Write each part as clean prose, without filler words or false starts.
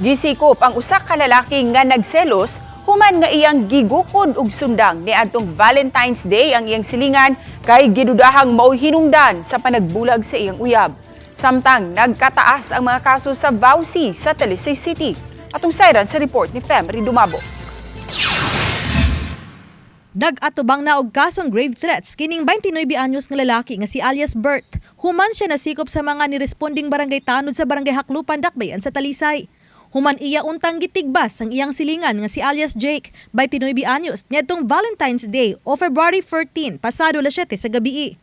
Gisikop ang usa ka lalaki nga nagselos human nga iyang gigukod og sundang niadtong Valentine's Day ang iyang silingan kay gidudahang mao hinungdan sa panagbulag sa iyang uyab. Samtang nagkataas ang mga kaso sa Vauci sa Talisay City. Atong sayran sa report ni Femery Dumabo. Dag-atubang na og kasong grave threats kining 29 anyos nga lalaki nga si alias Bert. Human siya nasikop sa mga niresponding barangay tanod sa barangay Haklupan, Dakbayan sa Talisay. Human iya untang gitigbas ang iyang silingan nga si alias Jake, 29 anyos, niadtong Valentine's Day o February 14, pasado 7 sa gabi.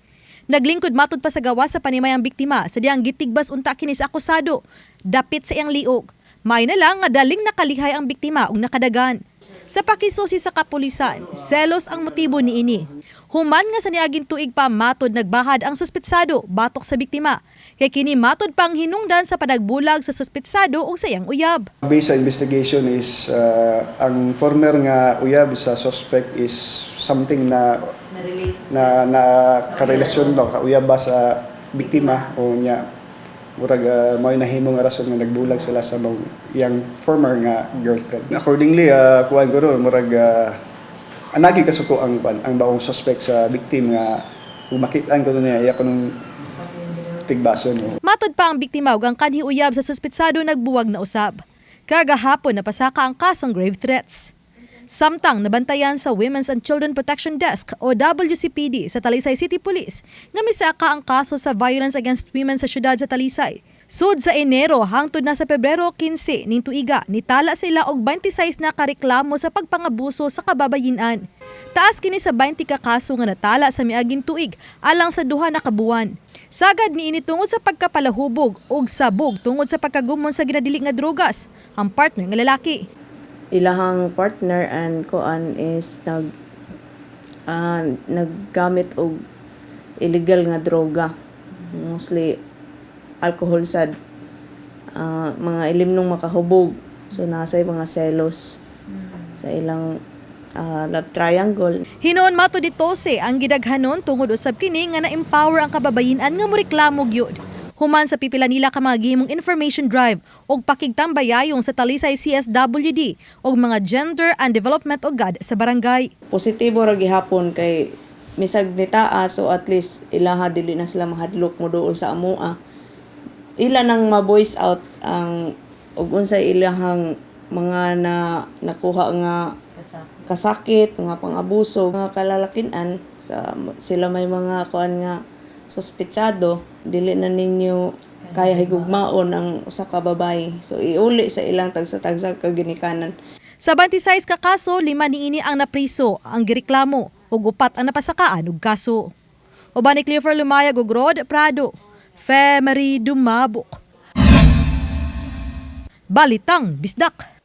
Naglingkod matod pa sa gawa sa panimayang biktima sa diyang gitigbas unta kini sa akusado, dapit sa iyang liog. May na lang nga daling nakalihay ang biktima ug nakadagan. Sa pakisusi sa kapulisan, selos ang motibo niini. Human nga sa niaging tuig pa matod nagbahad ang suspetsado batok sa biktima. Kay kini matod pang hinungdan sa panagbulag sa suspetsado ug sa iyang uyab. Based sa investigation is ang former nga uyab sa suspect is something na karelasyon no kauyab ba sa biktima o niya murag mao nahimo nga rason nga nagbulag sila sa iyang former nga girlfriend. Accordingly kuan ko ron murag anagi kasuko ang baong suspect sa victim nga makitaan ko niya iya kanang tigbason. Matod pa ang biktima ug ang kanhi uyab sa suspetsado nagbuwag na usab. Kagahapon napasaka ang kasong grave threats. Samtang nabantayan sa Women's and Children Protection Desk o WCPD sa Talisay City Police nga misaka ang kaso sa violence against women sa syudad sa Talisay. Sud sa Enero hangtod na sa Pebrero 15 ning tuiga nitala sila og 26 na kareklamo sa pagpangabuso sa kababayen-an. Taas kini sa 20 ka kaso nga natala sa miaging tuig alang sa duha na ka buwan. Sagad niini tungod sa pagkapalahubog ug sabog tungod sa pagkagumon sa ginadili nga drogas ang partner nga lalaki. Ilahang partner and koan is naggamit og illegal nga droga, mostly alcohol sad, mga ilimnong makahubog, so nasay mga selos sa ilang love triangle. Hinoon mato ditose ang gidaghanon tungod usab kini nga na-empower ang kababayen-an nga moreklamo gyud. Human sa pipila nila ka mga gihimong information drive og pakigtambayayong sa Talisay CSWD og mga gender and development ogad sa barangay. Positibo ra gihapon kay misag nitaa, so at least ilaha dili na sila mahadlok mo duol sa amua. Ila nang ma-voice out ang og unsay ilahang mga nakuha nga kasakit, mga pang-abuso, mga kalalakinan sa sila may mga kuan nga suspetsado, dili na ninyo kaya higugmaon ang usa ka babae. So iuli sa ilang tagsa-tagsa ka ginikanan. Sa 26 ka kaso, 5 niini ang napriso, ang gireklamo ug 4 ang napasakaan og kaso. Uban ni Clifford Lumayag ug Rod Prado, Femery Dumabok. Balitang Bisdak.